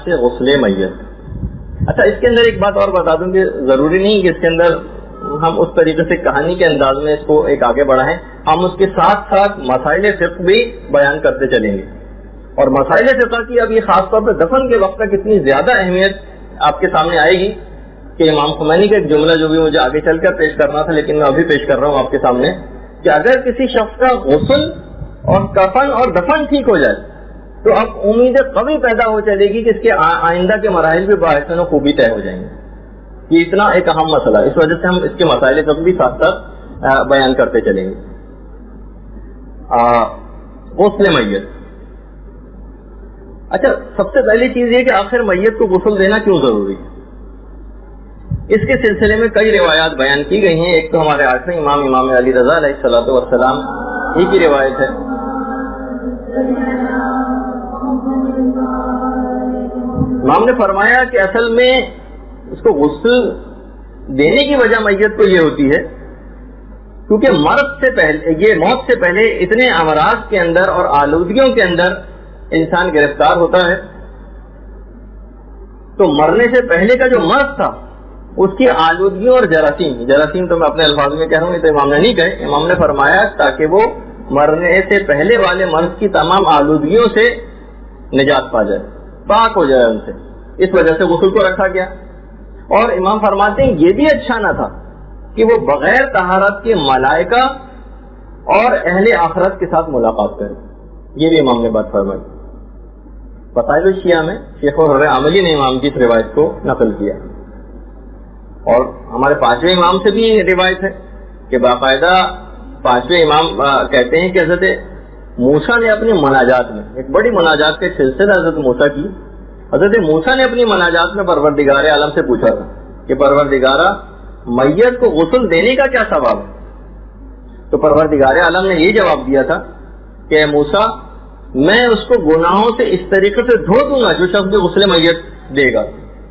سے غسل میت. اچھا اس کے اندر ایک بات اور بتا دوں کہ ضروری نہیں کہ اس کے اندر ہم اس طریقے سے کہانی کے انداز میں اس کو ایک آگے بڑھائیں. ہم اس کے ساتھ ساتھ مسائل فقہ بھی بیان کرتے چلیں گے. اور مسائل فقہ کی اب یہ خاص طور پہ دفن کے وقت تک اتنی زیادہ اہمیت آپ کے سامنے آئے گی کہ امام خمینی کا ایک جملہ جو بھی مجھے آگے چل کر پیش کرنا تھا لیکن میں ابھی پیش کر رہا ہوں آپ کے سامنے کہ اگر کسی شخص کا غسل اور کفن اور دفن ٹھیک ہو جائے تو اب امید قوی پیدا ہو چلے گی کہ اس کے آئندہ کے مراحل بھی باحسن و خوبی طے ہو جائیں گے. یہ اتنا ایک اہم مسئلہ ہے, اس وجہ سے ہم اس کے مسائل تک بھی ساتھ ساتھ بیان کرتے چلیں گے. غسل میت. اچھا سب سے پہلی چیز یہ کہ آخر میت کو غسل دینا کیوں ضروری ہے. اس کے سلسلے میں کئی روایات بیان کی گئی ہیں. ایک تو ہمارے آخری امام علی رضا علیہ الصلوۃ والسلام ہی کی روایت ہے. امام نے فرمایا کہ اصل میں اس کو غسل دینے کی وجہ میت کو یہ ہوتی ہے کیونکہ موت سے پہلے اتنے امراض کے اندر اور آلودگیوں کے اندر انسان گرفتار ہوتا ہے. تو مرنے سے پہلے کا جو مرض تھا اس کی آلودگیوں اور جراثیم تو میں اپنے الفاظ میں کہہ رہا ہوں, یہ تو امام نے نہیں کہے. امام نے فرمایا تاکہ وہ مرنے سے پہلے والے مرض کی تمام آلودگیوں سے نجات پا جائے, پاک ہو جائے ان سے. اس وجہ سے غسل کو رکھا گیا. اور امام فرماتے ہیں یہ بھی اچھا نہ تھا کہ وہ بغیر طہارت کے ملائکہ اور اہل آخرت کے ساتھ ملاقات کرے. یہ بھی امام نے بات فرمائی. فضائل الشیعہ میں شیخ عملی نے امام کی اس روایت کو نقل کیا. اور ہمارے پانچویں امام سے بھی یہ روایت ہے کہ باقاعدہ پانچویں امام کہتے ہیں کہ حضرت موسیٰ نے اپنی مناجات میں, ایک بڑی مناجات کے سلسلہ حضرت موسیٰ کی, حضرت موسیٰ نے اپنی مناجات میں پروردگار عالم سے پوچھا تھا کہ پروردگارہ میت کو غسل دینے کا کیا ثواب ہے. تو پروردگار عالم نے یہ جواب دیا تھا کہ اے موسیٰ میں اس کو گناہوں سے اس طریقے سے دھو دوں گا جو شخص غسل میت دے گا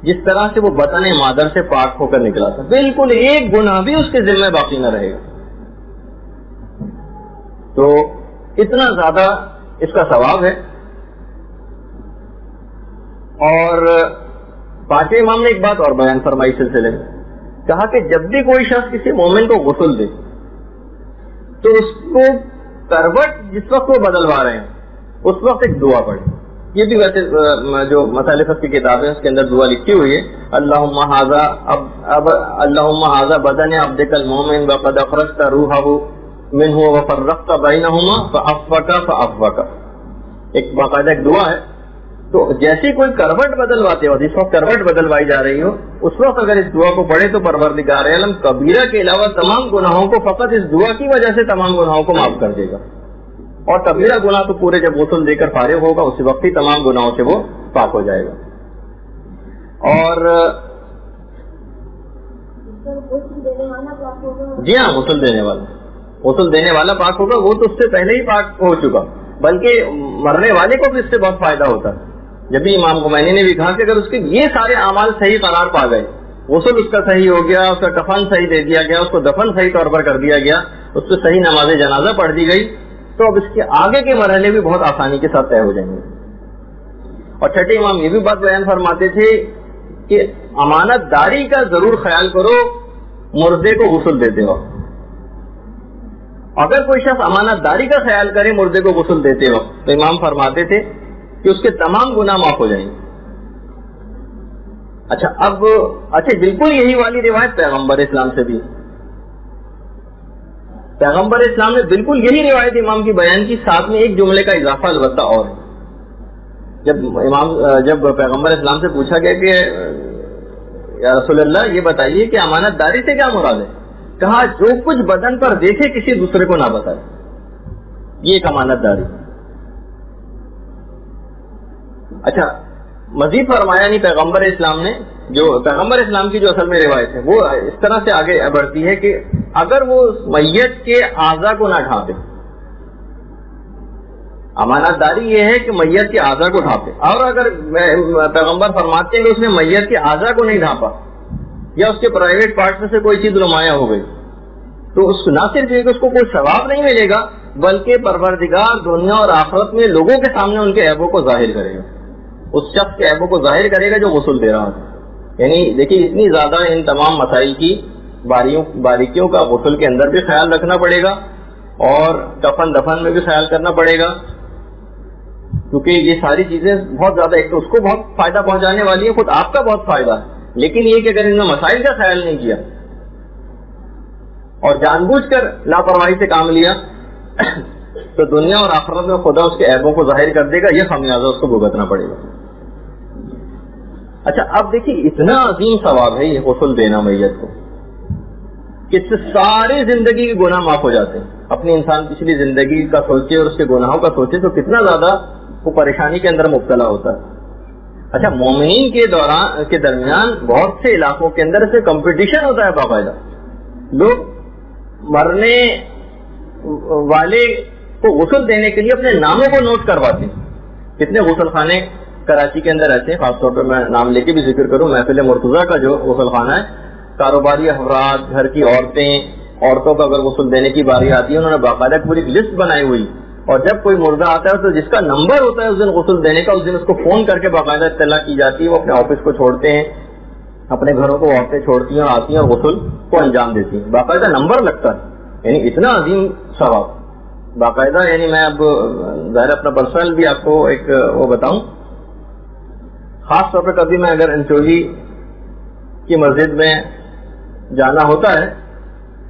جس طرح سے وہ بطن مادر سے پاک ہو کر نکلا تھا. بالکل ایک گناہ بھی اس کے ذمہ باقی نہ رہے گا. تو اتنا زیادہ اس کا ثواب ہے. اور پانچویں امام نے ایک بات اور بیان فرمائی سلسلے میں, کہا کہ جب بھی کوئی شخص کسی مومن کو غسل دے تو اس کو کروٹ جس وقت وہ بدلوا رہے ہیں اس وقت ایک دعا پڑھے. یہ بھی ویسے جو مسائل فقہ کی کتاب ہے اس کے اندر دعا لکھی ہوئی ہے, اللہم ھذا بدن عبدک المؤمن وقد اخرجت روحہ منہ وفرقت بینہما فعفوک. ایک باقاعدہ ایک دعا ہے. تو جیسے کوئی کروٹ بدلواتے ہو, جس وقت کروٹ بدلوائی جا رہی ہو اس وقت اگر اس دعا کو پڑھے تو پروردگار عالم کبیرہ کے علاوہ تمام گناہوں کو فقط اس دعا کی وجہ سے تمام گناہوں کو معاف کر دے گا. اور کبیرہ گناہ تو پورے جب غسل دے کر فارغ ہوگا اسی وقت ہی تمام گناہوں سے وہ پاک ہو جائے گا. اور جی ہاں, غسل دینے والا پاک ہوگا. وہ تو اس سے پہلے ہی پاک ہو چکا, بلکہ مرنے والے کو بھی اس سے بہت فائدہ ہوتا ہے. جب بھی امام خمینی نے بھی کہا کہ اگر اس کے یہ سارے اعمال صحیح قرار پا گئے, غسل اس کا صحیح ہو گیا, اس کا کفن صحیح دے دیا گیا, اس کو دفن صحیح طور پر کر دیا گیا, اس پہ صحیح نماز جنازہ پڑھ دی گئی, تو اب اس کے آگے کے مرحلے بھی بہت آسانی کے ساتھ طے ہو جائیں گے. اور چھٹے امام یہ بھی بات بیان فرماتے تھے کہ امانت داری کا ضرور خیال کرو مردے کو غسل دیتے وقت. اگر کوئی شخص امانت داری کا خیال کرے مردے کو غسل دیتے وقت تو امام فرماتے تھے کہ اس کے تمام گناہ معاف ہو جائیں گے. اچھا بالکل یہی والی روایت پیغمبر اسلام سے بھی, پیغمبر اسلام نے بالکل یہی روایت امام کی بیان کی, ساتھ میں ایک جملے کا اضافہ البتہ اور ہے. جب پیغمبر اسلام سے پوچھا گیا کہ یا رسول اللہ یہ بتائیے کہ امانت داری سے کیا مراد ہے, کہا جو کچھ بدن پر دیکھے کسی دوسرے کو نہ بتائے, یہ ایک امانت داری. اچھا مزید فرمایا نہیں پیغمبر اسلام نے, جو پیغمبر اسلام کی جو اصل میں روایت ہے وہ اس طرح سے آگے بڑھتی ہے کہ اگر وہ میت کے اعضاء کو نہ ڈھانپے, امانت داری یہ ہے کہ میت کے اعضاء کو ڈھانپے, اور اگر پیغمبر فرماتے ہیں کہ اس نے میت کے اعضاء کو نہیں ڈھانپا یا اس کے پرائیویٹ پارٹ میں سے کوئی چیز نمایاں ہو گئی تو اس نہ صرف یہ کہ اس کو کوئی ثواب نہیں ملے گا بلکہ پروردگار دنیا اور آخرت میں لوگوں کے سامنے ان کے عیبوں کو ظاہر کرے گا. اس شخص کے عیبوں کو ظاہر کرے گا جو غسل دے رہا ہے. یعنی دیکھیے اتنی زیادہ ان تمام مسائل کی باریکیوں کا غسل کے اندر بھی خیال رکھنا پڑے گا اور کفن دفن میں بھی خیال کرنا پڑے گا, کیونکہ یہ ساری چیزیں بہت زیادہ, ایک تو اس کو بہت فائدہ پہنچانے والی ہیں, خود آپ کا بہت فائدہ ہے, لیکن یہ کہ اگر ان میں مسائل کا خیال نہیں کیا اور جان بوجھ کر لاپرواہی سے کام لیا تو دنیا اور آخرت میں خدا اس کے عیبوں کو ظاہر کر دے گا, یہ خمیازہ اس کو بھگتنا پڑے گا. اچھا اب دیکھیے اتنا عظیم ثواب ہے یہ غسل دینا میت کو کہ اس سے ساری زندگی کے گناہ معاف ہو جاتے ہیں. اپنی انسان پچھلی زندگی کا سوچے اور اس کے گناہوں کا سوچے تو کتنا زیادہ وہ پریشانی کے اندر مبتلا ہوتا ہے. اچھا مومنین کے درمیان بہت سے علاقوں کے اندر سے کمپٹیشن ہوتا ہے باقاعدہ, لوگ مرنے والے کو غسل دینے کے لیے اپنے ناموں کو نوٹ کرواتے ہیں. کتنے غسل خانے کراچی کے اندر رہتے ہیں, خاص طور پہ میں نام لے کے بھی ذکر کروں, محفل مرتضیٰ کا جو غسل خانہ ہے, کاروباری افراد, گھر کی عورتوں کا اگر غسل دینے کی باری آتی ہے, انہوں نے باقاعدہ پوری لسٹ بنائی ہوئی, اور جب کوئی مردہ آتا ہے تو جس کا نمبر ہوتا ہے اس دن غسل دینے کا, اس دن اس کو فون کر کے باقاعدہ اطلاع کی جاتی ہے. وہ اپنے آفس کو چھوڑتے ہیں, اپنے گھروں کو عورتیں چھوڑتی ہیں اور آتی ہیں اور غسل کو انجام دیتی ہیں. باقاعدہ نمبر لگتا ہے, یعنی اتنا عظیم ثواب باقاعدہ. یعنی میں اب ظاہر اپنا پرسنل بھی آپ کو ایک وہ بتاؤں, خاص طور پہ کبھی میں اگر انچولی کی مسجد میں جانا ہوتا ہے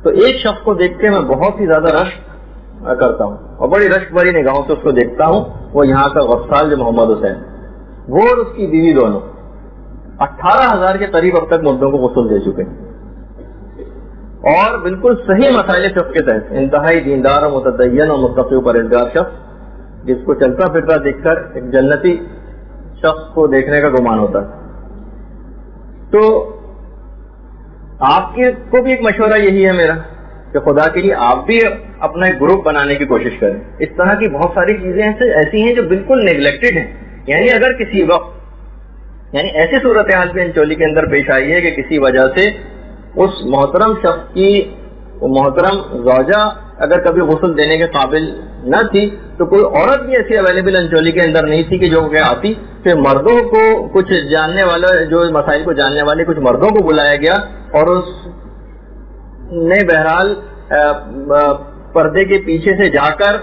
تو ایک شخص کو دیکھ کے میں بہت ہی زیادہ رشک کرتا ہوں اور بڑی رشک بھری نگاہوں سے اس کو دیکھتا ہوں. وہ یہاں کا غسال جو محمد حسین, وہ اور اس کی بیوی دونوں 18,000 کے قریب اب تک مردوں کو غسل دے چکے ہیں, اور بالکل صحیح مسائل فقہ کے تحت. انتہائی دیندار اور متدین اور متقی و پرہیزگار شخص, جس کو چلتا پھرتا دیکھ کر ایک جنتی شخص کو دیکھنے کا گمان ہوتا ہے. تو آپ کو بھی ایک مشورہ یہی ہے میرا کہ خدا کے لیے آپ بھی اپنا ایک گروپ بنانے کی کوشش کریں. اس طرح کی بہت ساری چیزیں ایسی ہیں جو بالکل نیگلیکٹڈ ہیں. یعنی اگر کسی وقت یعنی ایسی صورتحال بھی انچولی کے اندر پیش آئی ہے کہ کسی وجہ سے اس محترم شخص کی محترم زوجہ اگر کبھی غسل دینے کے قابل نہ تھی تو کوئی عورت بھی ایسی اویلیبل انچولی کے اندر نہیں تھی کہ جو کہ آتی, پھر مردوں کو کچھ جاننے والا, جو مسائل کو جاننے والے کچھ مردوں کو بلایا گیا اور اس نے بہرحال پردے کے پیچھے سے جا کر,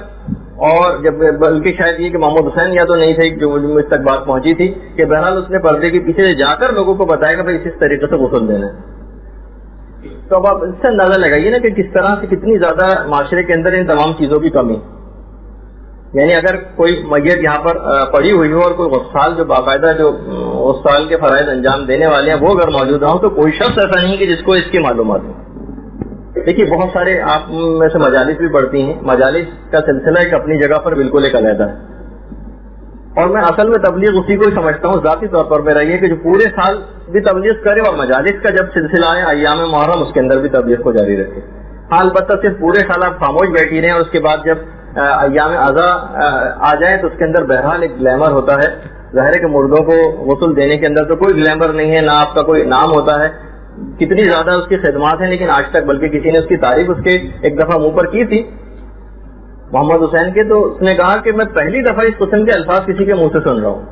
اور جب بلکہ شاید یہ کہ محمد حسین یا تو نہیں تھے جو مجھ تک بات پہنچی تھی, کہ بہرحال اس نے پردے کے پیچھے سے جا کر لوگوں کو بتایا کہ بھائی اس طریقے سے غسل دینا ہے. تو اب آپ اس سے اندازہ لگائیے نا کہ کس طرح سے کتنی زیادہ معاشرے کے اندر ان تمام چیزوں کی کمی. یعنی اگر کوئی میت یہاں پر پڑی ہوئی ہو اور کوئی غسال جو باقاعدہ جو غسال کے فرائض انجام دینے والے ہیں وہ اگر موجود ہوں تو کوئی شخص ایسا نہیں کہ جس کو اس کی معلومات ہو. دیکھیے بہت سارے آپ میں سے مجالس بھی پڑھتی ہیں, مجالس کا سلسلہ ایک اپنی جگہ پر بالکل ایک علیحدہ ہے, اور میں اصل میں تبلیغ اسی کو ہی سمجھتا ہوں. ذاتی طور پر میرا یہ کہ جو پورے سال بھی تبلیغ کرے اور مجالس کا جب سلسلہ آئے ایام محرم اس کے اندر بھی تبلیغ کو جاری رکھے. ہاں البتہ صرف پورے سال آپ خاموش بیٹھی رہیں اور اس کے بعد جب ایام اعضاء آ جائیں تو اس کے اندر بہرحال ایک گلیمر ہوتا ہے. ظاہر ہے کہ مردوں کو غسل دینے کے اندر تو کوئی گلیمر نہیں ہے, نہ آپ کا کوئی نام ہوتا ہے, کتنی زیادہ اس کی خدمات ہیں, لیکن آج تک بلکہ کسی نے اس کی تعریف اس کے ایک دفعہ منہ پر کی تھی محمد حسین کے, تو اس نے کہا کہ میں پہلی دفعہ اس قسم کے الفاظ کسی کے منہ سے سن رہا ہوں.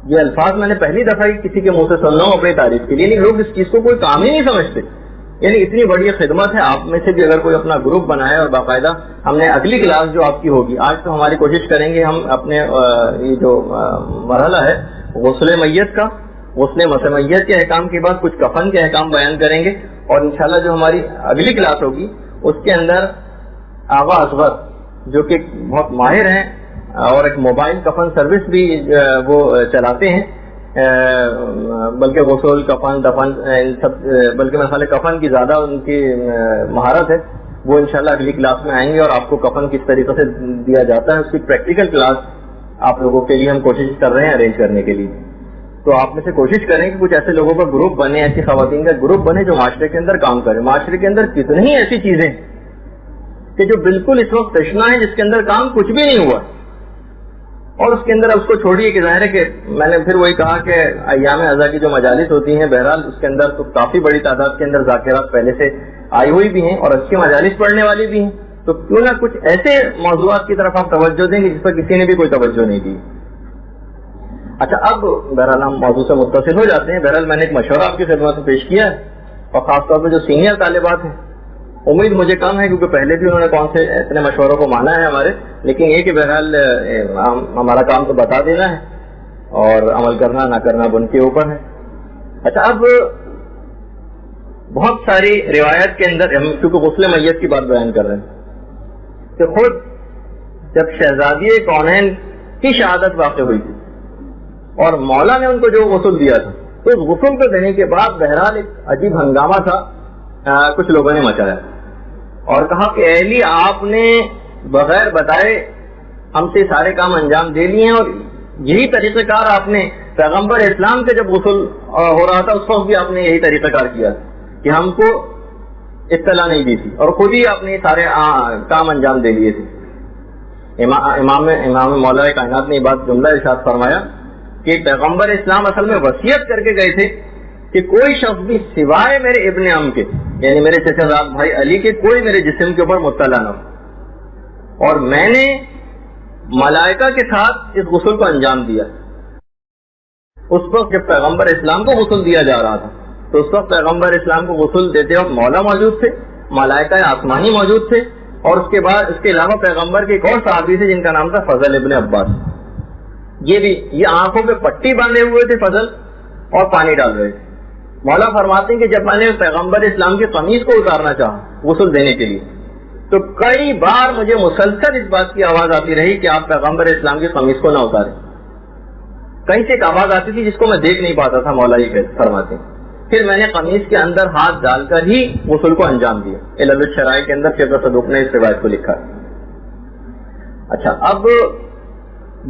یہ الفاظ میں نے پہلی دفعہ کسی کے منہ سے سن رہا ہوں اپنی تعریف کے لیے. یعنی لوگ اس چیز کو کوئی کام ہی نہیں سمجھتے. یعنی اتنی بڑی خدمت ہے. آپ میں سے بھی اگر کوئی اپنا گروپ بنائے اور باقاعدہ ہم نے اگلی کلاس جو آپ کی ہوگی, آج تو ہماری کوشش کریں گے ہم اپنے یہ جو مرحلہ ہے غسل میت کا, غسل مس میت کے احکام کے بعد کچھ کفن کے احکام بیان کریں گے, اور انشاءاللہ جو ہماری اگلی کلاس ہوگی اس کے اندر آغا اصغر جو کہ بہت ماہر ہیں اور ایک موبائل کفن سروس بھی وہ چلاتے ہیں, بلکہ غسل کفن دفن سب, بلکہ مثلا کفن کی زیادہ ان کی مہارت ہے, وہ انشاءاللہ اگلی کلاس میں آئیں گے اور آپ کو کفن کس طریقے سے دیا جاتا ہے اس کی پریکٹیکل کلاس آپ لوگوں کے لیے ہم کوشش کر رہے ہیں ارینج کرنے کے لیے. تو آپ میں سے کوشش کریں کہ کچھ ایسے لوگوں کا گروپ بنے, ایسی خواتین کا گروپ بنے جو معاشرے کے اندر کام کرے. معاشرے کے اندر کتنی ہی ایسی چیزیں کہ جو بالکل اس وقت تشنا ہے, جس کے اندر کام کچھ بھی نہیں ہوا, اور اس کے اندر اس کو چھوڑیے کہ ظاہر ہے کہ میں نے پھر وہی کہا کہ ایام اعضاء کی جو مجالس ہوتی ہیں بہرحال اس کے اندر تو کافی بڑی تعداد کے اندر ذاکرات پہلے سے آئی ہوئی بھی ہیں اور اچھی مجالس پڑھنے والی بھی ہیں, تو کیوں نہ کچھ ایسے موضوعات کی طرف آپ توجہ دیں گے جس پر کسی نے بھی کوئی توجہ نہیں دی. اچھا اب بہرحال ہم موضوع سے متصل ہو جاتے ہیں. بہرحال میں نے ایک مشورہ آپ کی خدمت میں پیش کیا ہے, اور خاص طور پہ جو سینئر طالبات ہیں, امید مجھے کم ہے کیونکہ پہلے بھی انہوں نے کون سے اتنے مشوروں کو مانا ہے ہمارے, لیکن یہ کہ بہرحال ہمارا کام تو بتا دینا ہے اور عمل کرنا نہ کرنا ان کے اوپر ہے. اچھا اب بہت ساری روایت کے اندر ہم چونکہ غسل میت کی بات بیان کر رہے ہیں کہ خود جب شہزادی کونین کی شہادت واقع ہوئی تھی اور مولا نے ان کو جو غسل دیا تھا, تو اس غسل کو دینے کے بعد بہرحال ایک عجیب ہنگامہ تھا کچھ لوگوں نے مچایا اور کہا کہ اہلی آپ نے بغیر بتائے ہم سے سارے کام انجام دے لیے ہیں, اور یہی طریقہ کار آپ نے پیغمبر اسلام کے جب غسل ہو رہا تھا اس وقت بھی آپ نے یہی طریقہ کار کیا کہ ہم کو اطلاع نہیں دی تھی اور خود ہی آپ نے سارے کام انجام دے لیے تھے. امام مولا کائنات نے یہ بات جملہ ارشاد فرمایا کہ پیغمبر اسلام اصل میں وصیت کر کے گئے تھے کہ کوئی شخص بھی سوائے میرے ابن ام کے یعنی میرے چچا زاد بھائی علی کے کوئی میرے جسم کے اوپر مطلع نہ ہو, اور میں نے ملائکہ کے ساتھ اس غسل کو انجام دیا. اس وقت جب پیغمبر اسلام کو غسل دیا جا رہا تھا تو اس وقت پیغمبر اسلام کو غسل دیتے وقت مولا موجود تھے, ملائکہ آسمانی موجود تھے, اور اس کے بعد اس کے علاوہ پیغمبر کے ایک اور صحابی تھے جن کا نام تھا فضل ابن عباس. یہ آنکھوں پہ پٹی باندھے ہوئے تھے فضل اور پانی ڈال رہے تھے. مولا فرماتے ہیں کہ جب میں نے پیغمبر اسلام کی قمیص کو اتارنا چاہا غسل دینے کے لیے تو کئی بار مجھے مسلسل اس بات کی آواز آتی رہی کہ آپ پیغمبر اسلام کی قمیص کو نہ اتاریں. کہیں سے ایک آواز آتی تھی جس کو میں دیکھ نہیں پاتا تھا, مولا یہ فرماتے ہیں. پھر میں نے قمیص کے اندر ہاتھ ڈال کر ہی غسل کو انجام دیا. علل الشرائع کے اندر شیخ صدوق نے اس روایت کو لکھا. اچھا اب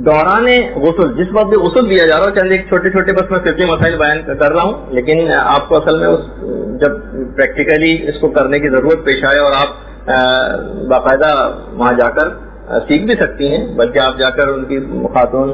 دوران غسل جس وقت بھی غسل دیا جا رہا ہو, چند ایک چھوٹے چھوٹے بس میں فقہی مسائل بیان کر رہا ہوں, لیکن آپ کو اصل میں جب پریکٹیکلی اس کو کرنے کی ضرورت پیش آئے اور آپ باقاعدہ وہاں جا کر سیکھ بھی سکتی ہیں, بلکہ آپ جا کر ان کی خاتون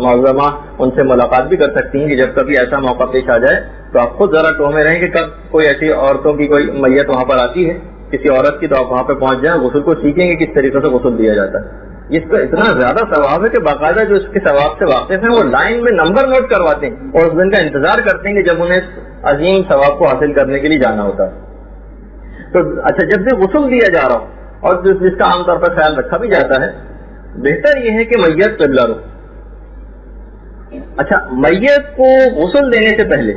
معظمہ ان سے ملاقات بھی کر سکتی ہیں کہ جب کبھی ایسا موقع پیش آ جائے تو آپ خود ذرا ٹو میں رہیں کہ کب کوئی ایسی عورتوں کی کوئی میت وہاں پر آتی ہے کسی عورت کی, تو آپ وہاں پہ پہنچ جائیں, غسل کو سیکھیں گے کس طریقے سے غسل دیا جاتا ہے. اس کا اتنا زیادہ ثواب ہے کہ باقاعدہ جو اس کے ثواب سے واقف ہیں وہ لائن میں نمبر نوٹ کرواتے ہیں اور اس دن کا انتظار کرتے ہیں کہ جب انہیں عظیم ثواب کو حاصل کرنے کے لیے جانا ہوتا ہے. تو اچھا جب سے غسل دیا جا رہا ہو اور جس کا عام طور پر خیال رکھا بھی جاتا ہے, بہتر یہ ہے کہ میت قبلہ رخ. اچھا میت کو غسل دینے سے پہلے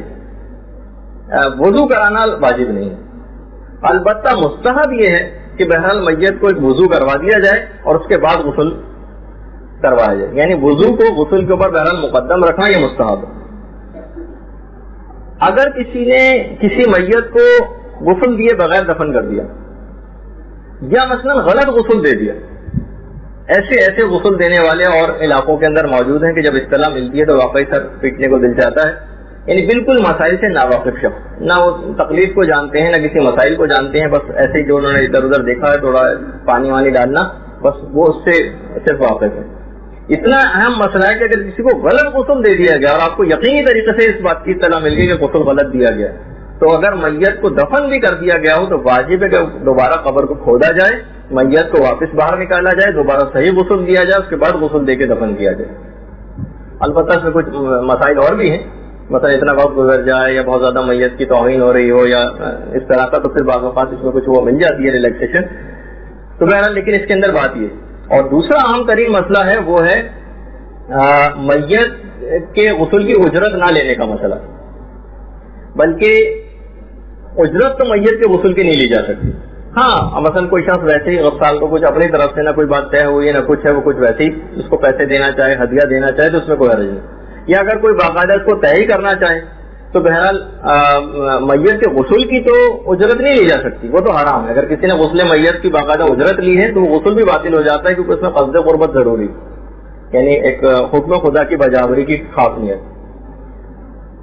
وضو کرانا واجب نہیں ہے, البتہ مستحب یہ ہے کہ بہرحال میت کو ایک وضو کروا دیا جائے اور اس کے بعد غسل کروایا جائے, یعنی وضو کو غسل کے اوپر بہرحال مقدم رکھنا یہ مستحب ہے. اگر کسی نے کسی میت کو غسل دیے بغیر دفن کر دیا یا مثلا غلط غسل دے دیا, ایسے غسل دینے والے اور علاقوں کے اندر موجود ہیں کہ جب اطلاع ملتی ہے تو واقعی سر پیٹنے کو دل چاہتا ہے. یعنی بالکل مسائل سے ناواقف شخص, نہ وہ تقلید کو جانتے ہیں نہ کسی مسائل کو جانتے ہیں, بس ایسے ہی جو انہوں نے ادھر ادھر دیکھا ہے تھوڑا پانی وانی ڈالنا, بس وہ اس سے صرف واقف ہے. اتنا اہم مسئلہ ہے کہ اگر کسی کو غلط غسل دے دیا گیا اور آپ کو یقینی طریقے سے اس بات کی اطلاع مل گئی کہ غسل غلط دیا گیا, تو اگر میت کو دفن بھی کر دیا گیا ہو تو واجب ہے کہ دوبارہ قبر کو کھودا جائے, میت کو واپس باہر نکالا جائے, دوبارہ صحیح غسل دیا جائے, اس کے بعد غسل دے کے دفن کیا جائے. البتہ اس میں کچھ مسائل اور بھی ہیں, مثلا اتنا وقت گزر جائے یا بہت زیادہ میت کی توہین ہو رہی ہو یا اس طرح کا, تو پھر بعض اوقات اس میں کچھ وہ مل جاتی ہے ریلیکسیشن. تو بہرحال لیکن اس کے اندر بات یہ, اور دوسرا اہم ترین مسئلہ ہے وہ ہے میت کے غسل کی اجرت نہ لینے کا مسئلہ. بلکہ اجرت تو میت کے غسل کی نہیں لی جا سکتی. ہاں مثلا کوئی شخص ویسے ہی غسال کو کچھ اپنی طرف سے نہ کوئی بات طے ہوئی ہے نہ کچھ ہے, وہ کچھ ویسے ہی اس کو پیسے دینا چاہے, ہدیہ دینا چاہے, تو اس میں کوئی حرج نہیں. یا اگر کوئی باقاعدہ اس کو طے ہی کرنا چاہے تو بہرحال میت کے غسل کی تو اجرت نہیں لی جا سکتی, وہ تو حرام ہے. اگر کسی نے غسل میت کی باقاعدہ اجرت لی ہے تو وہ غسل بھی باطل ہو جاتا ہے, کیونکہ اس میں قصد قربت ضروری, یعنی ایک حکم خدا کی بجاوری کی خاص نیت.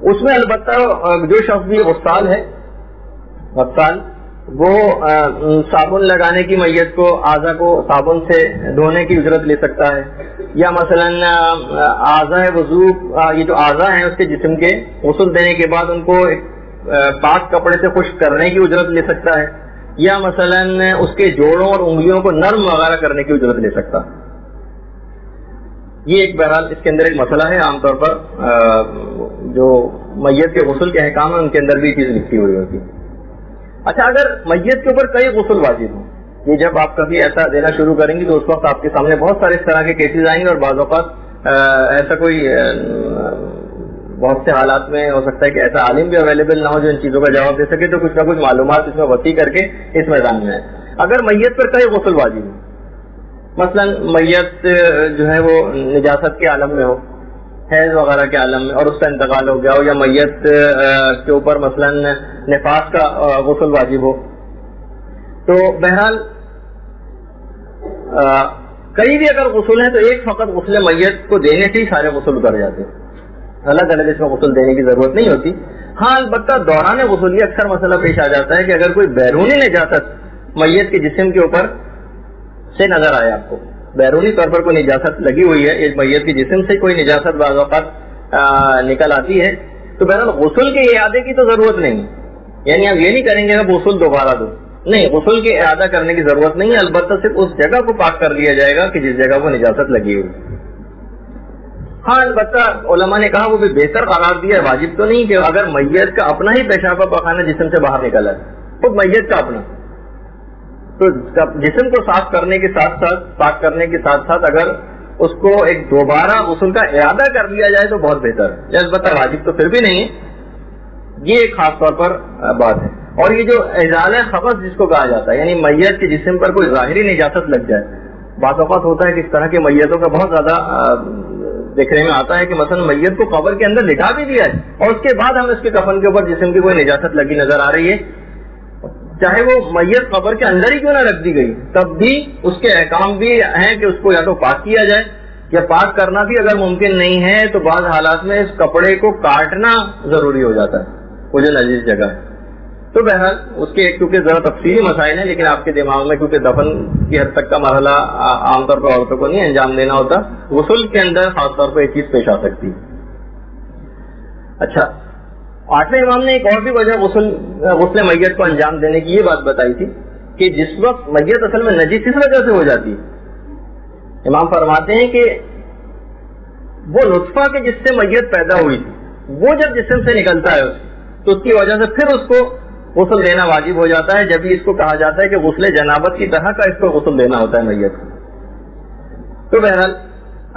اس میں البتہ جو شخص بھی غسال ہے, غسال, وہ صابن لگانے کی میت کو اعضا کو صابن سے دھونے کی اجرت لے سکتا ہے, یا مثلا اعضا وضو, یہ جو اعضا ہیں اس کے جسم کے غسل دینے کے بعد ان کو ایک پاک کپڑے سے خشک کرنے کی اجرت لے سکتا ہے, یا مثلا اس کے جوڑوں اور انگلیوں کو نرم وغیرہ کرنے کی اجرت لے سکتا ہے. یہ ایک بہرحال اس کے اندر ایک مسئلہ ہے. عام طور پر جو میت کے غسل کے احکام ہیں ان کے اندر بھی چیز لکھی ہوئی ہوتی ہے. اچھا اگر میت کے اوپر کئی غسل واجب ہوں, یہ جب آپ کبھی ایسا دینا شروع کریں گی تو اس وقت آپ کے سامنے بہت سارے اس طرح کے کیسز آئیں گے, اور بعض اوقات ایسا کوئی بہت سے حالات میں ہو سکتا ہے کہ ایسا عالم بھی اویلیبل نہ ہو جو ان چیزوں کا جواب دے سکے, تو کچھ نہ کچھ معلومات اس میں وسیع کر کے اس میدان میں ہے. اگر میت پر کئی غسل واجب ہوں, مثلا میت جو ہے وہ نجاست کے عالم میں ہو, حیض وغیرہ کے عالم میں, اور اس کا انتقال ہو گیا ہو, یا میت کے اوپر مثلا نفاس کا غسل واجب ہو, تو بہرحال کئی بھی اگر غسل ہیں تو ایک فقط غسل میت کو دینے سے ہی سارے غسل اتر جاتے ہیں, الگ الگ اس میں غسل دینے کی ضرورت نہیں ہوتی. ہاں البتہ دوران غسل یہ اکثر مسئلہ پیش آ جاتا ہے کہ اگر کوئی بیرونی نجاست میت کے جسم کے اوپر سے نظر آئے, آپ کو بیرونی طور پر کوئی نجاست لگی ہوئی ہے, ایک میت کے جسم سے کوئی نجاست بعض اوقات نکل آتی ہے, تو بہرحال غسل کے اعادے کی تو ضرورت نہیں, یعنی آپ یہ نہیں کریں گے کہ غسل دوبارہ دو, نہیں, غسل کے اعادہ کرنے کی ضرورت نہیں ہے. البتہ صرف اس جگہ کو پاک کر دیا جائے گا کہ جس جگہ کو نجاست لگی ہوئی. ہاں البتہ علماء نے کہا وہ بھی بہتر قرار دیا ہے, واجب تو نہیں کہ اگر میت کا اپنا ہی پیشاب پخانہ جسم سے باہر نکلا ہے, خود میت کا اپنا, تو جسم کو صاف کرنے کے ساتھ ساتھ پاک کرنے کے ساتھ ساتھ اگر اس کو ایک دوبارہ غسل کا اعادہ کر لیا جائے تو بہت بہتر ہے. البتہ واجب تو پھر بھی نہیں ہے, یہ ایک خاص طور پر بات ہے. اور یہ جو ازالہ خبث جس کو کہا جاتا ہے, یعنی میت کے جسم پر کوئی ظاہری نجاست لگ جائے, بعض اوقات ہوتا ہے کہ اس طرح کے میتوں کا بہت زیادہ دیکھنے میں آتا ہے کہ مثلا میت کو قبر کے اندر لٹا بھی دیا ہے اور اس کے بعد ہمیں اس کے کفن کے اوپر جسم کی کوئی نجاست لگی نظر آ رہی ہے, چاہے وہ میت قبر کے اندر ہی کیوں نہ رکھ دی گئی, تب بھی اس کے احکام بھی ہیں کہ اس کو یا تو پاک کیا جائے, یا پاک کرنا بھی اگر ممکن نہیں ہے تو بعض حالات میں اس کپڑے کو کاٹنا ضروری ہو جاتا ہے, وہ جو نجیس جگہ ہے. تو بہرحال اس کے ایک کیونکہ ذرا تفصیلی مسائل ہیں, لیکن آپ کے دماغ میں کیونکہ دفن کی حد تک کا مرحلہ عام طور پر عورتوں کو نہیں انجام دینا ہوتا, غسل کے اندر خاص طور پر ایک چیز پیش آ سکتی ہے. اچھا, 8ویں امام نے ایک اور بھی وجہ غسل میت کو انجام دینے کی یہ بات بتائی تھی کہ جس وقت میت اصل میں نجیس اس وجہ سے ہو جاتی ہے, امام فرماتے ہیں کہ وہ نطفہ کے جس سے میت پیدا ہوئی تھی وہ جب جسم سے نکلتا ہے تو اس کی وجہ سے پھر اس کو غسل دینا واجب ہو جاتا ہے, جب ہی اس کو کہا جاتا ہے کہ غسل جنابت کی طرح کا اس کو غسل دینا ہوتا ہے میت کو. تو بہرحال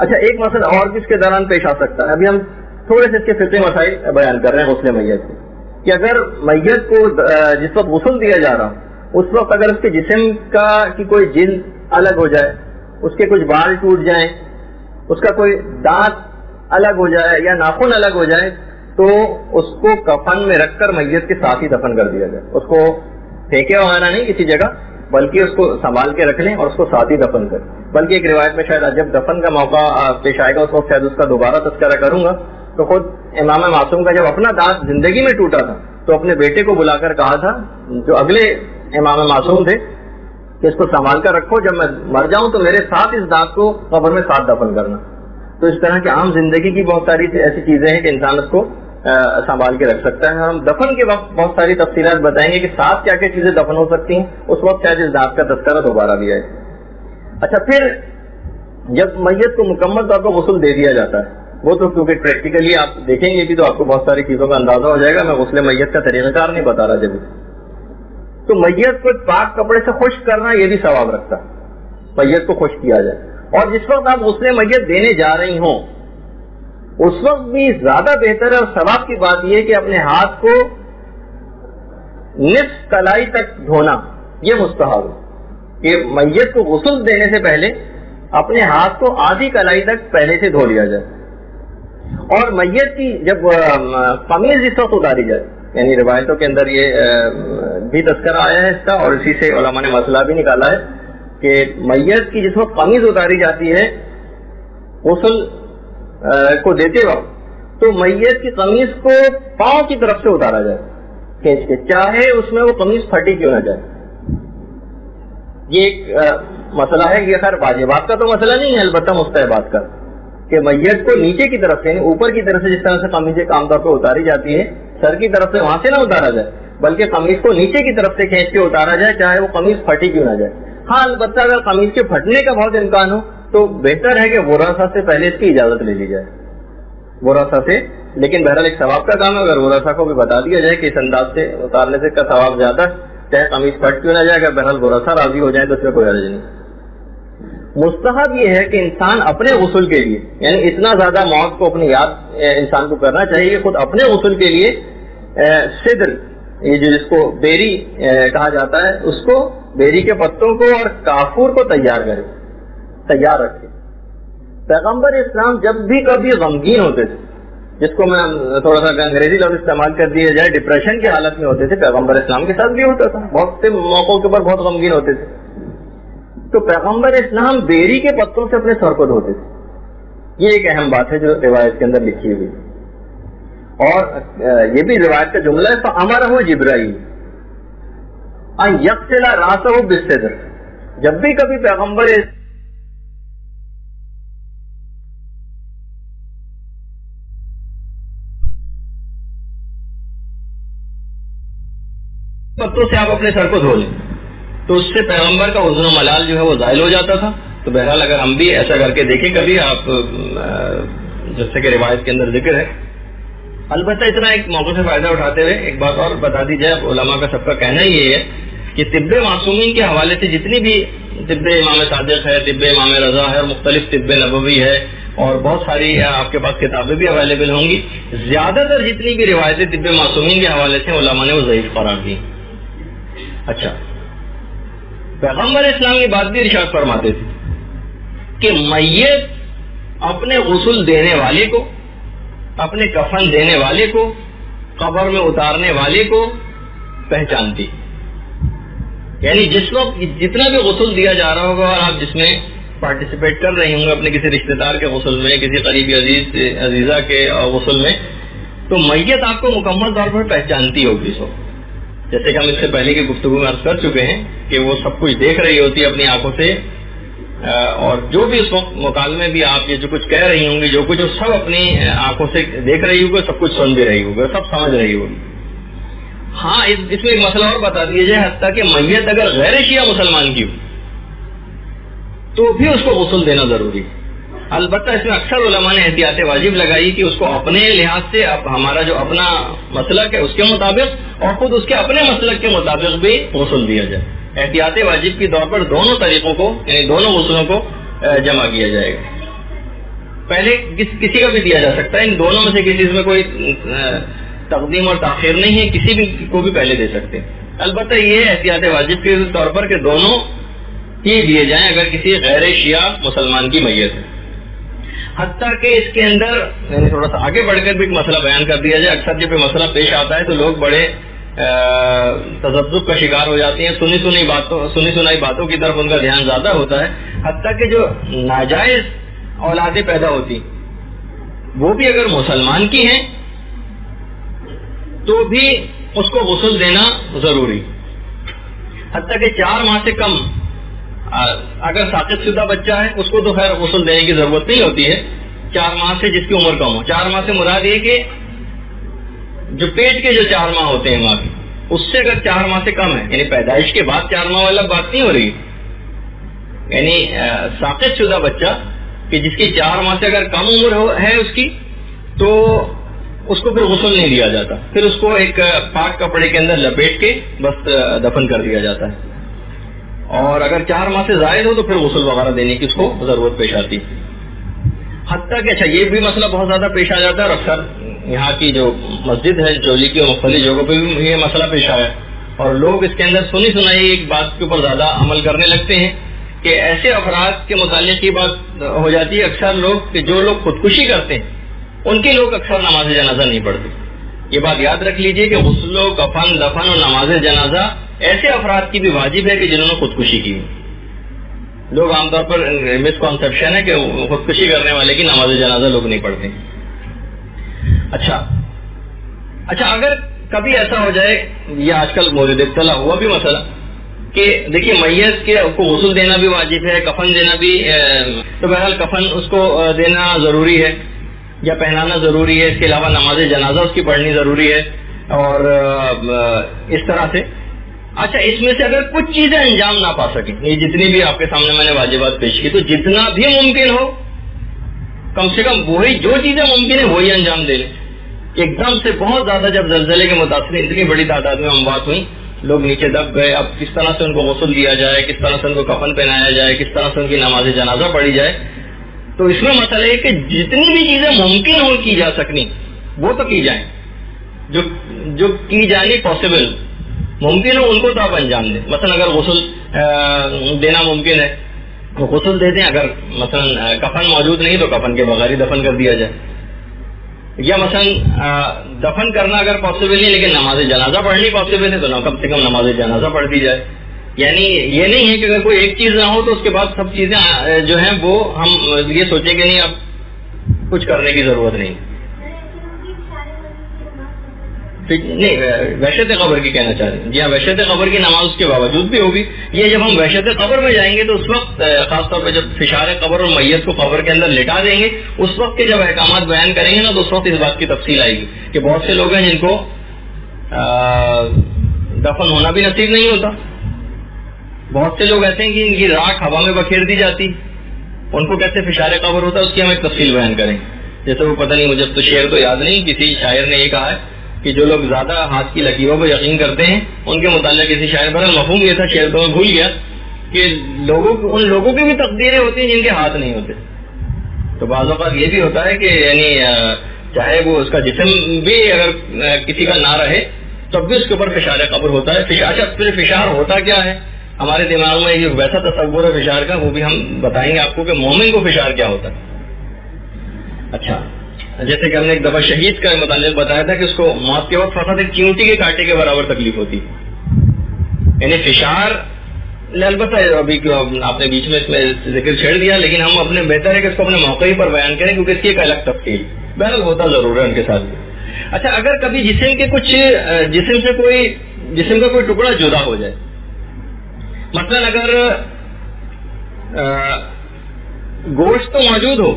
اچھا ایک مسئلہ اور بھی اس کے دوران پیش آ سکتا ہے, ابھی ہم تھوڑے سے اس کے فقہی مسائل بیان کر رہے ہیں غسل میت کے, کہ اگر میت کو جس وقت غسل دیا جا رہا اس وقت اگر اس کے جسم کی کوئی جلد الگ ہو جائے, اس کے کچھ بال ٹوٹ جائیں, اس کا کوئی دانت الگ ہو جائے یا ناخن الگ ہو جائے, تو اس کو کفن میں رکھ کر میت کے ساتھ ہی دفن کر دیا جائے. اس کو پھینکے وغیرہ نہیں کسی جگہ, بلکہ اس کو سنبھال کے رکھ لیں اور اس کو ساتھ ہی دفن کریں. بلکہ ایک روایت میں شاید جب دفن کا موقع پیش آئے گا اس وقت شاید اس کا دوبارہ تذکرہ کروں گا, تو خود امام معصوم کا جب اپنا دانت زندگی میں ٹوٹا تھا تو اپنے بیٹے کو بلا کر کہا تھا, جو اگلے امام معصوم تھے, کہ اس کو سنبھال کر رکھو, جب میں مر جاؤں تو میرے ساتھ اس دانت کو قبر میں ساتھ دفن کرنا. تو اس طرح کی عام زندگی کی بہت ساری ایسی چیزیں ہیں کہ انسان اس کو سنبھال کے رکھ سکتا ہے. ہم دفن کے وقت بہت ساری تفصیلات بتائیں گے کہ ساتھ کیا کیا چیزیں دفن ہو سکتی ہیں, اس وقت شاید اس دانت کا تذکرہ دوبارہ بھی آئے. اچھا, پھر جب میت کو مکمل طور پر غسل دے دیا جاتا ہے, وہ تو کیونکہ پریکٹیکلی آپ دیکھیں گے بھی تو آپ کو بہت ساری چیزوں کا اندازہ ہو جائے گا, میں غسل میت کا طریقہ کار نہیں بتا رہا جب, تو میت کو پاک کپڑے سے خشک کرنا یہ بھی ثواب رکھتا ہے, میت کو خشک کیا جائے. اور جس وقت آپ غسل میت دینے جا رہی ہوں اس وقت بھی زیادہ بہتر ہے اور ثواب کی بات یہ کہ اپنے ہاتھ کو نصف کلائی تک دھونا, یہ مستحب ہے کہ میت کو غسل دینے سے پہلے اپنے ہاتھ کو آدھی کلائی تک پہلے سے دھو لیا جائے. اور میت کی جب قمیض اس وقت اتاری جائے, یعنی روایتوں کے اندر یہ بھی تذکرہ آیا ہے اس کا, اور اسی سے علماء نے مسئلہ بھی نکالا ہے کہ میت کی جس وقت قمیض اتاری جاتی ہے غسل کو دیتے وقت, تو میت کی قمیض کو پاؤں کی طرف سے اتارا جائے کھینچ کے, چاہے اس میں وہ قمیض پھٹی کیوں نہ جائے. یہ ایک مسئلہ ہے, یہ خیر واجبات کا تو مسئلہ نہیں ہے, البتہ مستحبات کا, کہ میت کو نیچے کی طرف سے یعنی اوپر کی طرف سے جس طرح سے قمیضیں عام طور پہ اتاری جاتی ہے, سر کی طرف سے وہاں سے نہ اتارا جائے, بلکہ قمیض کو نیچے کی طرف سے کھینچ کے اتارا جائے, چاہے وہ قمیض پھٹی کیوں نہ جائے. ہاں البتہ اگر قمیض کے پھٹنے کا بہت امکان ہو تو بہتر ہے کہ ورثہ سے پہلے اس کی اجازت لے لی جائے، ورثہ سے. لیکن بہرحال ایک ثواب کا کام ہے، اگر ورثہ کو بھی بتا دیا جائے کہ اس انداز سے اتارنے سے کا ثواب زیادہ ہے، چاہے قمیص پھٹ کیوں نہ جائے، اگر بہرحال ورثہ راضی ہو جائے تو اس میں کوئی حرج نہیں. مستحب یہ ہے کہ انسان اپنے غسل کے لیے، یعنی اتنا زیادہ موت کو اپنی یاد انسان کو کرنا چاہیے کہ خود اپنے غسل کے لیے سدر، یہ جو جس کو بیری کہا جاتا ہے، اس کو، بیری کے پتوں کو اور کافور کو تیار کرے، تیار رکھے. پیغمبر اسلام جب بھی کبھی غمگین ہوتے تھے، جس کو میں تھوڑا سا انگریزی لفظ استعمال کر دیا جائے، ڈپریشن کی حالت میں ہوتے تھے، پیغمبر اسلام کے ساتھ بھی ہوتا تھا، بہت سے موقعوں کے اوپر بہت غمگین ہوتے تھے، تو پیغمبر اسلام بیری کے پتوں سے اپنے سر کو دھوتے تھے. یہ ایک اہم بات ہے جو روایت کے اندر لکھی ہوئی، اور یہ بھی روایت کا جملہ ہے، فَأَمَرَهُ جِبْرَائِیل أَن يَغْسِلَ رَأْسَهُ بِالسِّدْرِ. جب بھی کبھی پیغمبر پتوں سے آپ اپنے سر کو دھو لیں تو اس سے پیغمبر کا حزن و ملال جو ہے وہ زائل ہو جاتا تھا. تو بہرحال اگر ہم بھی ایسا کر کے دیکھیں کبھی، آپ جیسے کہ روایت کے اندر ذکر ہے. البتہ اتنا ایک موقع سے فائدہ اٹھاتے ہوئے ایک بات اور بتا دی جائے، علماء کا سب کا کہنا یہ ہے کہ طب معصومین کے حوالے سے جتنی بھی طب امام صادق ہے، طب امام رضا ہے، اور مختلف طب نبوی ہے، اور بہت ساری آپ کے پاس کتابیں بھی اویلیبل ہوں گی، زیادہ تر جتنی بھی روایتیں طب معصومین کے حوالے سے علماء نے وہ ضعیف قرار دی. اچھا، پیغمبر اسلام کی بات بھی ارشاد فرماتے تھے کہ میت اپنے غسل دینے والے کو، اپنے کفن دینے والے کو، قبر میں اتارنے والے کو پہچانتی. یعنی جس وقت جتنا بھی غسل دیا جا رہا ہوگا اور آپ جس میں پارٹیسپیٹ کر رہے ہوں گے اپنے کسی رشتہ دار کے غسل میں، کسی قریبی عزیزہ کے غسل میں، تو میت آپ کو مکمل طور پر پہچانتی ہوگی. سو جیسے کہ ہم اس سے پہلے کی گفتگو میں عرض کر چکے ہیں کہ وہ سب کچھ دیکھ رہی ہوتی ہے اپنی آنکھوں سے، اور جو بھی اس وقت مکالمے بھی آپ یہ جو کچھ کہہ رہی ہوں گی، جو کچھ سب اپنی آنکھوں سے دیکھ رہی ہوگی، سب کچھ سن بھی رہی ہوگی، سب سمجھ رہی ہوگی. ہاں، اس میں ایک مسئلہ اور بتا دیا جائے، حتیٰ کہ میت اگر غیر شیعہ مسلمان کی ہو تو بھی اس کو غسل دینا ضروری. البتہ اس میں اکثر علماء نے احتیاط واجب لگائی کہ اس کو اپنے لحاظ سے ہمارا جو اپنا مسلک ہے اس کے مطابق، اور خود اس کے اپنے مسلک کے مطابق بھی غسل دیا جائے. احتیاط واجب کے طور پر دونوں طریقوں کو، یعنی دونوں غسلوں کو جمع کیا جائے گا. پہلے کسی کا بھی دیا جا سکتا ہے، ان دونوں میں سے کسی میں کوئی تقدیم اور تاخیر نہیں ہے، کسی بھی کو بھی پہلے دے سکتے. البتہ یہ احتیاط واجب کے طور پر کہ دونوں ہی دیے جائیں اگر کسی غیر شیعہ مسلمان کی میت ہے. حتیٰ کہ اس کے اندر یعنی تھوڑا سا آگے بڑھ کر بھی ایک مسئلہ بیان کر دیا جائے. اکثر جب یہ مسئلہ پیش آتا ہے تو لوگ بڑے تذبذب کا شکار ہو جاتے ہیں، سنی سنائی باتوں کی طرف ان کا دھیان زیادہ ہوتا ہے. حتیٰ کہ جو ناجائز اولادیں پیدا ہوتی وہ بھی اگر مسلمان کی ہیں تو بھی اس کو غسل دینا ضروری. حتیٰ کہ 4 ماہ سے کم اگر ساقط شدہ بچہ ہے اس کو تو خیر غسل دینے کی ضرورت نہیں ہوتی ہے. 4 ماہ سے جس کی عمر کم ہو، 4 ماہ سے مراد یہ کہ جو پیٹ کے جو 4 ماہ ہوتے ہیں ماں کے، اس سے اگر 4 ماہ سے کم ہے، یعنی پیدائش کے بعد 4 ماہ والا بات نہیں ہو رہی، یعنی ساقط شدہ بچہ کہ جس کی 4 ماہ سے اگر کم عمر ہے اس کی، تو اس کو پھر غسل نہیں دیا جاتا، پھر اس کو ایک پاک کپڑے کے اندر لپیٹ کے بس دفن کر دیا جاتا ہے. اور اگر 4 ماہ سے زائد ہو تو پھر غسل وغیرہ دینے کی اس کو ضرورت پیش آتی. حتیٰ کہ اچھا یہ بھی مسئلہ بہت زیادہ پیش آ جاتا ہے، اور اکثر یہاں کی جو مسجد ہے چولی کی اور مختلف جگہوں پہ بھی یہ مسئلہ پیش آیا، اور لوگ اس کے اندر سنی سنائی ایک بات کے اوپر زیادہ عمل کرنے لگتے ہیں کہ ایسے افراد کے متعلق کی بات ہو جاتی ہے اکثر لوگ کہ جو لوگ خودکشی کرتے ہیں ان کے لوگ اکثر نماز جنازہ نہیں پڑھتے. یہ بات یاد رکھ لیجئے کہ غسل و کفن دفن اور نماز جنازہ ایسے افراد کی بھی واجب ہے کہ جنہوں نے خودکشی کی. لوگ عام طور پر مسکنسیپشن ہے کہ خودکشی کرنے والے کی نماز جنازہ لوگ نہیں پڑھتے. اچھا اگر کبھی ایسا ہو جائے، یہ آج کل مورد اطلاع ہوا بھی مسئلہ کہ دیکھیے میت کے کو غسل دینا بھی واجب ہے، کفن دینا بھی، تو بہرحال کفن اس کو دینا ضروری ہے یا پہنانا ضروری ہے، اس کے علاوہ نماز جنازہ اس کی پڑھنی ضروری ہے. اور اس طرح سے اچھا اس میں سے اگر کچھ چیزیں انجام نہ پا سکیں، یہ جتنی بھی آپ کے سامنے میں نے واجبات پیش کی، تو جتنا بھی ممکن ہو کم سے کم وہی جو چیزیں ممکن ہے وہی انجام دے لیں. ایک دم سے بہت زیادہ جب زلزلے کے متاثرین اتنی بڑی تعداد میں اموات ہوئی، لوگ نیچے دب گئے، اب کس طرح سے ان کو غسل دیا جائے، کس طرح سے ان کو کفن پہنایا جائے، کس طرح سے ان کی نماز جنازہ پڑھی جائے. تو اس میں مسئلہ ہے کہ جتنی بھی چیزیں ممکن ہو کی جا سکنی وہ تو کی جائیں، جو کی جانی پاسبل ممکن ہو ان کو تو آپ انجام دیں. مثلا اگر غسل دینا ممکن ہے تو غسل دے دیں، اگر مثلا کفن موجود نہیں تو کفن کے بغیر ہی دفن کر دیا جائے، یا مثلا دفن کرنا اگر پاسبل نہیں لیکن نماز جنازہ پڑھنی پاسبل ہے تو کم سے کم نماز جنازہ پڑھ دی جائے. یعنی یہ نہیں ہے کہ اگر کوئی ایک چیز نہ ہو تو اس کے بعد سب چیزیں جو ہیں وہ ہم یہ سوچیں کہ نہیں اب کچھ کرنے کی ضرورت نہیں. نہیں وحشت قبر کی کہنا چاہ رہے ہیں، جی ہاں وحشت قبر کی نماز اس کے باوجود بھی ہوگی. یہ جب ہم وحشت قبر میں جائیں گے تو اس وقت خاص طور پہ جب فشار قبر اور میت کو قبر کے اندر لٹا دیں گے، اس وقت کے جب احکامات بیان کریں گے نا تو اس وقت اس بات کی تفصیل آئے گی کہ بہت سے لوگ ہیں جن کو دفن ہونا بھی نصیب نہیں ہوتا، بہت سے لوگ ایسے ہیں کہ ان کی راکھ ہوا میں بکھیر دی جاتی، ان کو کیسے فشار قبر ہوتا ہے اس کی ہم ایک تفصیل بیان کریں. جیسے وہ پتہ نہیں، مجھے تو شعر تو یاد نہیں، کسی شاعر نے یہ کہا ہے کہ جو لوگ زیادہ ہاتھ کی لکیروں پہ یقین کرتے ہیں ان کے متعلق کسی شاعر پر مفہوم یہ تھا، شعر تو میں بھول گیا، کہ ان لوگوں کی بھی تقدیریں ہوتی ہیں جن کے ہاتھ نہیں ہوتے. تو بعض اوقات یہ بھی ہوتا ہے کہ یعنی چاہے وہ اس کا جسم بھی اگر کسی کا نہ رہے تب بھی اس کے اوپر فشار قبر ہوتا ہے. اچھا پھر فشار ہوتا کیا ہے؟ ہمارے دماغ میں یہ ویسا تصور ہے فشار کا، وہ بھی ہم بتائیں گے آپ کو کہ مومن کو فشار کیا ہوتا ہے. اچھا جیسے کہ ہم نے ایک دفعہ شہید کا متعلق بتایا تھا کہ اس کو موت کے وقت فقط ایک چیونٹی کے کانٹے کے برابر تکلیف ہوتی، یعنی فشار. البتہ ابھی آپ نے بیچ میں اس میں ذکر چھیڑ دیا، لیکن ہم اپنے بہتر ہے کہ اس کو اپنے موقع ہی پر بیان کریں کیونکہ اس کی ایک الگ تفصیل بہرحال ہوتا ضرور ہے ان کے ساتھ. اچھا اگر کبھی جسم کے کچھ جسم کا کوئی ٹکڑا جدا ہو جائے، مثلا اگر گوشت تو موجود ہو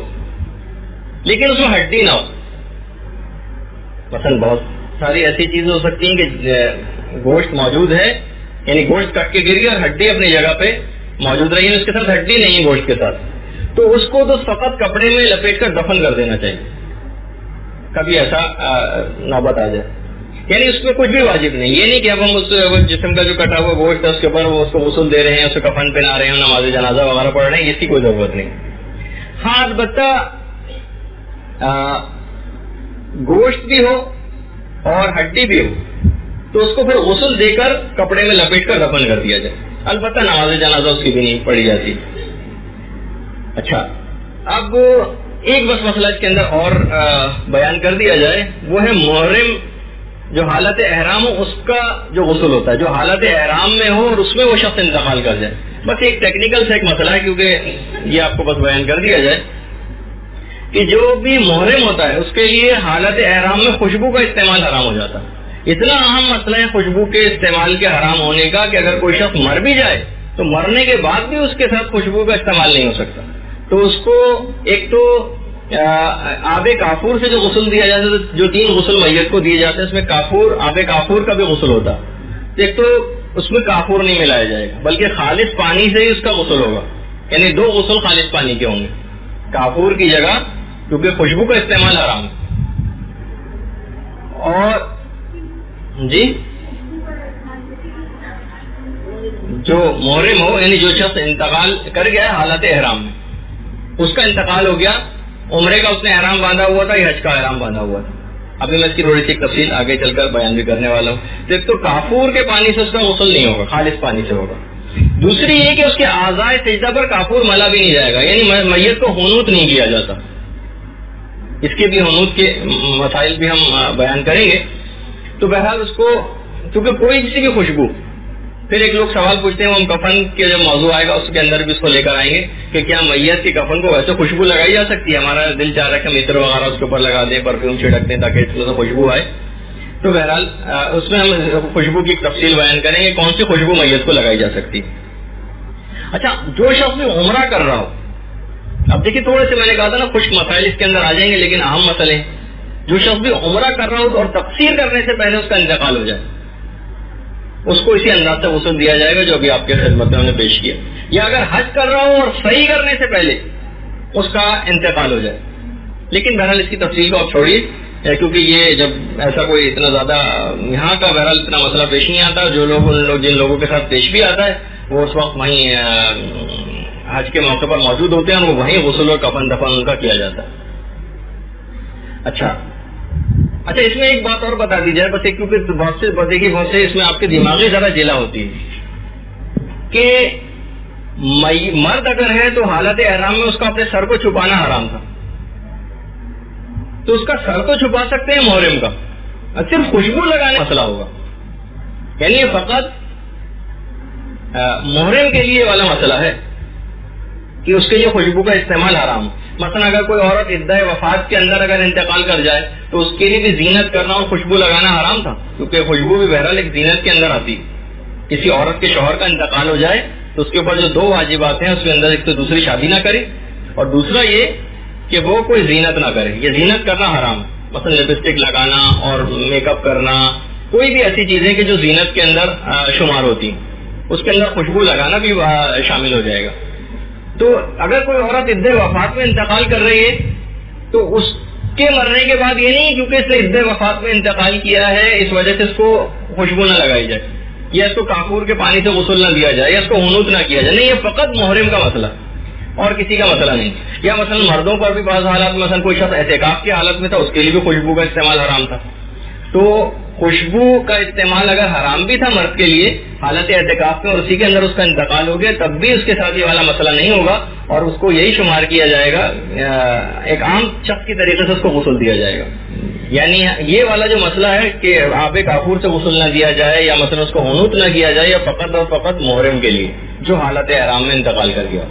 لیکن اس میں ہڈی نہ ہو، مثلا بہت ساری ایسی چیزیں ہو سکتی ہیں کہ گوشت موجود ہے یعنی گوشت کٹ کے گر گیا اور ہڈی اپنی جگہ پہ موجود رہی ہے، اس کے ساتھ ہڈی نہیں ہے گوشت کے ساتھ، تو اس کو تو فقط کپڑے میں لپیٹ کر دفن کر دینا چاہیے. کبھی ایسا نوبت آ جائے یعنی اس میں کچھ بھی واجب نہیں، یہ نہیں کہ اب ہم اس جسم کا جو کٹا ہوا گوشت ہے اس کے اوپر وہ اس کو غسل دے رہے ہیں، اس کو کفن پہنا رہے ہیں، نماز جنازہ وغیرہ پڑھ رہے ہیں، اس کی کوئی ضرورت نہیں. ہاں البتہ گوشت بھی ہو اور ہڈی بھی ہو تو اس کو پھر غسل دے کر کپڑے میں لپیٹ کر دفن کر دیا جائے. البتہ نماز جنازہ اس کی بھی نہیں پڑھی جاتی. اچھا اب ایک بس مسئلہ اس کے اندر اور بیان کر دیا جائے، وہ ہے محرم جو حالت احرام ہو اس کا جو غسل ہوتا ہے، جو حالت احرام میں ہو اور اس میں وہ شخص انتقال کر جائے. بس ایک ٹیکنیکل سے ایک مسئلہ ہے کیونکہ یہ آپ کو بس بیان کر دیا جائے کہ جو بھی محرم ہوتا ہے اس کے لیے حالت احرام میں خوشبو کا استعمال حرام ہو جاتا ہے. اتنا اہم مسئلہ ہے خوشبو کے استعمال کے حرام ہونے کا کہ اگر کوئی شخص مر بھی جائے تو مرنے کے بعد بھی اس کے ساتھ خوشبو کا استعمال نہیں ہو سکتا. تو اس کو ایک تو آب کافور سے جو غسل دیا جاتا ہے، جو 3 غسل میت کو دیے جاتے ہیں اس میں آب کافور کا بھی غسل ہوتا ہے. ایک تو اس میں کافور نہیں ملایا جائے گا بلکہ خالص پانی سے ہی اس کا غسل ہوگا، یعنی 2 غسل خالص پانی کے ہوں گے کافور کی جگہ، کیونکہ خوشبو کا استعمال حرام ہے. اور جی جو محرم ہو یعنی جو شخص انتقال کر گیا ہے حالت احرام میں، اس کا انتقال ہو گیا، عمرے کا اس نے احرام باندھا ہوا تھا یا حج کا احرام باندھا ہوا تھا، ابھی میں اس کی تھوڑی سی تفصیل آگے چل کر بیان بھی کرنے والا ہوں. ایک تو کافور کے پانی سے اس کا غسل نہیں ہوگا، خالص پانی سے ہوگا. دوسری یہ کہ اس کے اعضاء سجدہ پر کافور ملا بھی نہیں جائے گا، یعنی میت کو حنوط نہیں کیا جاتا. اس کے بھی حنوط کے مسائل بھی ہم بیان کریں گے. تو بہرحال اس کو کیونکہ کوئی کسی کی خوشبو، پھر ایک لوگ سوال پوچھتے ہیں، وہ ہم کفن کے جب موضوع آئے گا اس کے اندر بھی اس کو لے کر آئیں گے کہ کیا میت کی کفن کو ویسے خوشبو لگائی جا سکتی ہے؟ ہمارا دل چاہ رہا ہے کہ عطر وغیرہ اس کے اوپر لگا دیں، پرفیوم چھڑک دیں تاکہ اس میں سے خوشبو آئے. تو بہرحال اس میں ہم خوشبو کی تفصیل بیان کریں گے کون سی خوشبو میت کو لگائی جا سکتی. اچھا جو شخص بھی عمرہ کر رہا ہو، اب دیکھیے تھوڑے سے میں نے کہا تھا نا خشک مسائل اس کے اندر آ جائیں گے لیکن اہم مسئلے ہیں. جو شخص بھی عمرہ کر رہا ہو اور تقصیر کرنے سے پہلے اس کا انتقال ہو جائے، اس کو اسی انداز سے غسل دیا جائے گا جو ابھی آپ کے خدمت میں ہم نے پیش کیا. یا اگر حج کر رہا ہوں اور صحیح کرنے سے پہلے اس کا انتقال ہو جائے. لیکن بہرحال اس کی تفصیل کو آپ چھوڑیے کیونکہ یہ جب ایسا کوئی اتنا زیادہ یہاں کا بہرحال اتنا مسئلہ پیش نہیں آتا. جو لوگ جن لوگوں کے ساتھ پیش بھی آتا ہے وہ اس وقت وہیں حج کے موقع پر موجود ہوتے ہیں, وہ وہیں غسل اور کفن دفن ان کا کیا جاتا ہے. اچھا اس میں ایک بات اور بتا دی جائے بس, کیونکہ بہت سے اس میں آپ کے دماغی ذرا جلا ہوتی ہے کہ مرد اگر ہے تو حالت احرام میں اس کا اپنے سر کو چھپانا حرام تھا, تو اس کا سر تو چھپا سکتے ہیں محرم کا, صرف خوشبو لگانے کا مسئلہ ہوگا. یعنی یہ فقط محرم کے لیے والا مسئلہ ہے کہ اس کے لیے خوشبو کا استعمال حرام. مثلا اگر کوئی عورت عدہ وفات کے اندر اگر انتقال کر جائے تو اس کے لیے بھی زینت کرنا اور خوشبو لگانا حرام تھا, کیونکہ خوشبو بھی بہرحال ایک زینت کے اندر آتی. کسی عورت کے شوہر کا انتقال ہو جائے تو اس کے اوپر جو 2 واجبات ہیں اس کے اندر ایک تو دوسری شادی نہ کرے اور دوسرا یہ کہ وہ کوئی زینت نہ کرے. یہ زینت کرنا حرام, مثلا لپسٹک لگانا اور میک اپ کرنا, کوئی بھی ایسی چیزیں کہ جو زینت کے اندر شمار ہوتی ہیں اس کے اندر خوشبو لگانا بھی شامل ہو جائے گا. تو اگر کوئی عورت عدہ وفات میں انتقال کر رہی ہے تو اس کے مرنے کے بعد یہ نہیں کیونکہ اس نے عدہ وفات میں انتقال کیا ہے اس وجہ سے اس کو خوشبو نہ لگائی جائے یا اس کو کافور کے پانی سے غسل نہ دیا جائے یا اس کو ہنوط نہ کیا جائے. نہیں, یہ فقط محرم کا مسئلہ اور کسی کا مسئلہ نہیں. یا مثلا مردوں پر بھی بعض حالات میں مثلا کوئی شخص اعتکاف کی حالت میں تھا, اس کے لیے بھی خوشبو کا استعمال حرام تھا. تو خوشبو کا استعمال اگر حرام بھی تھا مرد کے لیے حالت اعتکاف میں اور اسی کے اندر اس کا انتقال ہو گیا تب بھی اس کے ساتھ یہ والا مسئلہ نہیں ہوگا اور اس کو یہی شمار کیا جائے گا, ایک عام شخص کی طریقے سے اس کو غسل دیا جائے گا. یعنی یہ والا جو مسئلہ ہے کہ آب کافور سے غسل نہ دیا جائے یا مثلا اس کو ہنوط نہ کیا جائے یا فقط اور فقط محرم کے لیے جو حالت احرام میں انتقال کر گیا.